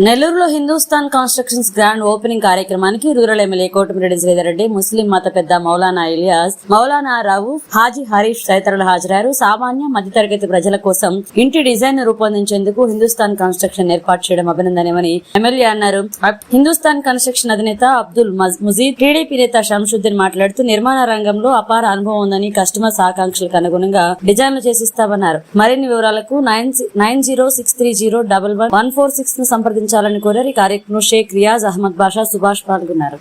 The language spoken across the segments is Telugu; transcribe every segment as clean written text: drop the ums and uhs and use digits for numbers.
నెల్లూరులో హిందూస్థాన్ కన్స్ట్రక్షన్స్ గ్రాండ్ ఓపెనింగ్ కార్యక్రమానికి రూరల్ ఎమ్మెల్యే కోటమిరెడ్డి శ్రీధర్రెడ్డి, ముస్లిం మత పెద్ద మౌలానా ఇలియాస్, మౌలానా రావు, హాజీ హరీష్ తదితరులు హాజరయ్యారు. సామాన్య మధ్యతరగతి ప్రజల కోసం ఇంటి డిజైన్ రూపొందించేందుకు హిందూస్థాన్ కన్స్ట్రక్షన్ ఏర్పాటు చేయడం అభినందనీయమని ఎమ్మెల్యే అన్నారు. హిందూస్థాన్ కన్స్ట్రక్షన్ అధినేత అబ్దుల్ ముజీద్, టీడీపీ నేత షంసుద్దీన్ మాట్లాడుతూ నిర్మాణ రంగంలో అపార అనుభవం ఉందని, కస్టమర్స్ ఆకాంక్షలకు అనుగుణంగా డిజైన్లు చేసిస్తామన్నారు. మరిన్ని వివరాలకు 9063011146 ను సంప్రదించాలని కోరారు. ఈ కార్యక్రమంలో షేక్ రియాజ్, అహ్మద్ బాషా, సుభాష్ పాల్గొన్నారు.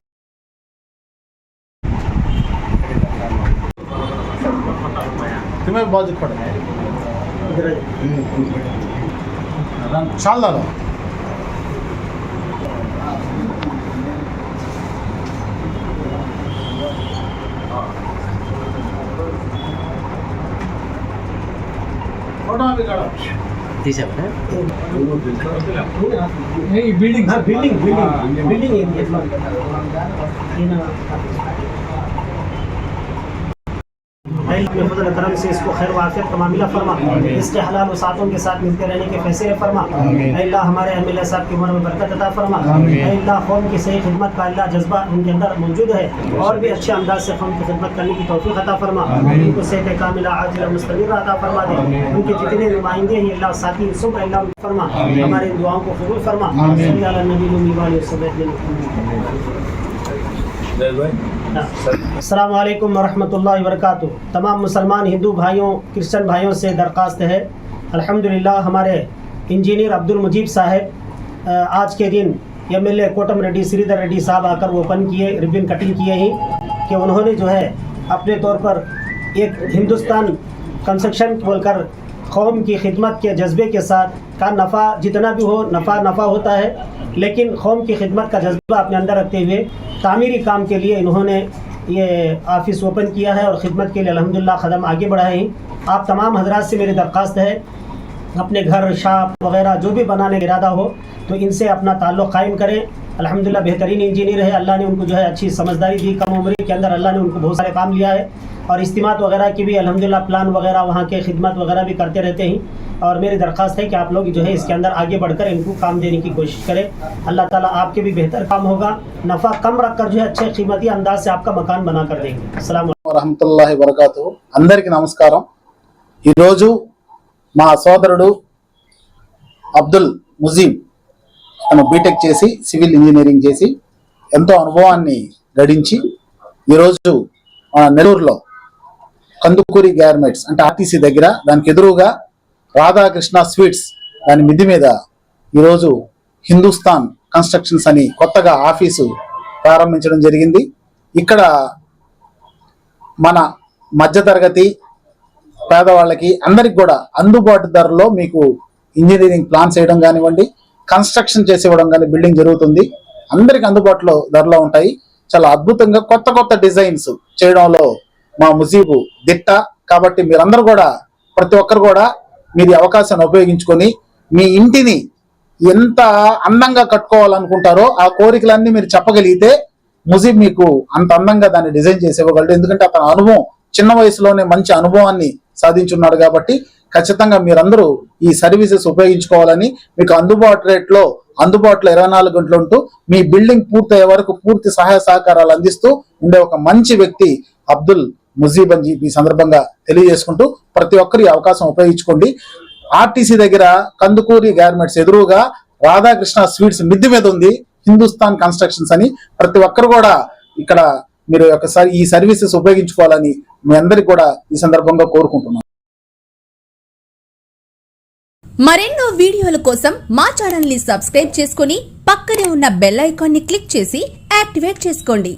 बिल्डिंग करम से इसको खैर वाफियत का मामला फरमा, इसके हलाल वसातों के साथ मिलते रहने के फैसले फरमा। अल्लाह हमारे एमएलए साहब की उम्र में बरकत अता फरमा। अल्लाह कौम की सही खिदमत का अल्लाह जज्बा उनके अंदर मौजूद है और भी अच्छे अंदाज से कौम की खिदमत करने की तौफीक अता फरमा। उनको सेहत कामिला आजिला मुस्तमिरा अता फरमा दे। उनके जितने नुमाइंदे हैं अल्लाह साथी सुबह अल्लाह फरमा, हमारे दुआओं को कबूल फरमा। अस्सलाम वालेकुम वरहमतुल्लाहि वबरकातुहू। तमाम मुसलमान हिंदू भाइयों, क्रिश्चियन भाइयों से दरख्वास्त है, अल्हम्दुलिल्लाह हमारे इंजीनियर अब्दुल मुजीब साहब आज के दिन एमएलए कोटमिरेड्डी श्रीधर्रेड्डी साहब आकर ओपन किए, रिबन कटिंग किए ही कि उन्होंने जो है अपने तौर पर एक हिंदुस्तान कंस्ट्रक्शन बोलकर कौम की खिदमत के जज्बे के साथ का नफ़ा जितना भी हो नफ़ा होता है, लेकिन कौम की खिदमत का जज्बा अपने अंदर रखते हुए तामीरी काम के लिए इन्होंने ये ऑफिस ओपन किया है और ख़िदमत के लिए अल्हम्दुलिल्लाह कदम आगे बढ़ाए हैं। आप तमाम हजरात से मेरी दरख्वास्त है, अपने घर शॉप वगैरह जो भी बनाने का इरादा हो तो इनसे अपना ताल्लुक़ कायम करें। अल्हम्दुलिल्लाह बेहतरीन इंजीनियर है, अल्लाह ने उनको जो है अच्छी समझदारी दी, कम उम्र के अंदर अल्लाह ने उनको बहुत सारे काम लिया है और इस्तिमात वगैरह की भी अल्हम्दुलिल्लाह प्लान वगैरह वहाँ के खिदमत वगैरह भी करते रहते हैं। और मेरी दरख्वास्त है कि आप लोग जो है इसके अंदर आगे बढ़कर इनको काम देने की कोशिश करें। अल्लाह ताला आपके भी बेहतर काम होगा, नफ़ा कम रखकर जो है अच्छे कीमती अंदाज से आपका मकान बना कर देंगे। अस्सलाम వరహమతుల్లాహి వబరకాతుహు। అందరికీ నమస్కారం। ఈరోజు మా సోదరుడు అబ్దుల్ ముజీబ్ తను బీటెక్ చేసి సివిల్ ఇంజనీరింగ్ చేసి ఎంతో అనుభవాన్ని గడించి ఈరోజు నెల్లూరులో కందుకూరి గార్మెంట్స్ అంటే ఆర్టీసీ దగ్గర దానికి ఎదురుగా రాధాకృష్ణ స్వీట్స్ దాని మిద్ది మీద ఈరోజు హిందూస్థాన్ కన్స్ట్రక్షన్స్ అని కొత్తగా ఆఫీసు ప్రారంభించడం జరిగింది. ఇక్కడ మన మధ్యతరగతి పేదవాళ్ళకి అందరికి కూడా అందుబాటు ధరలో మీకు ఇంజనీరింగ్ ప్లాన్స్ చేయడం కానివ్వండి, కన్స్ట్రక్షన్ చేసి ఇవ్వడం కానీ బిల్డింగ్ జరుగుతుంది. అందరికి అందుబాటులో ధరలో ఉంటాయి. చాలా అద్భుతంగా కొత్త కొత్త డిజైన్స్ చేయడంలో మా ముజీబు దిట్ట. కాబట్టి మీరందరూ కూడా ప్రతి ఒక్కరు కూడా మీరు అవకాశాన్ని ఉపయోగించుకొని మీ ఇంటిని ఎంత అందంగా కట్టుకోవాలనుకుంటారో ఆ కోరికలన్నీ మీరు చెప్పగలిగితే ముజీబ్ మీకు అంత అందంగా దాన్ని డిజైన్ చేసి ఇవ్వగలడు. ఎందుకంటే అతని అనుభవం చిన్న వయసులోనే మంచి అనుభవాన్ని సాధించున్నాడు. కాబట్టి ఖచ్చితంగా మీరందరూ ఈ సర్వీసెస్ ఉపయోగించుకోవాలని, మీకు అందుబాటులో 24 గంటలు ఉంటూ మీ బిల్డింగ్ పూర్తయ్యే వరకు పూర్తి సహాయ సహకారాలు అందిస్తూ ఉండే ఒక మంచి వ్యక్తి అబ్దుల్ ముజీబ్ అని ఈ సందర్భంగా తెలియజేసుకుంటూ ప్రతి ఒక్కరు ఈ అవకాశం ఉపయోగించుకోండి. ఆర్టీసీ దగ్గర కందుకూరి గార్మెంట్స్ ఎదురుగా రాధాకృష్ణ స్వీట్స్ మిద్ది మీద ఉంది హిందూస్థాన్ కన్స్ట్రక్షన్స్ అని. ప్రతి ఒక్కరు కూడా ఇక్కడ మీరు ఒకసారి ఈ సర్వీసెస్ ఉపయోగించుకోవాలని మీ అందరికి కూడా ఈ సందర్భంగా కోరుకుంటున్నాను. మరెన్నో వీడియోల కోసం మా ఛానల్ ని సబ్స్క్రైబ్ చేసుకుని పక్కనే ఉన్న బెల్ ఐకాన్ ని క్లిక్ చేసి యాక్టివేట్ చేసుకోండి.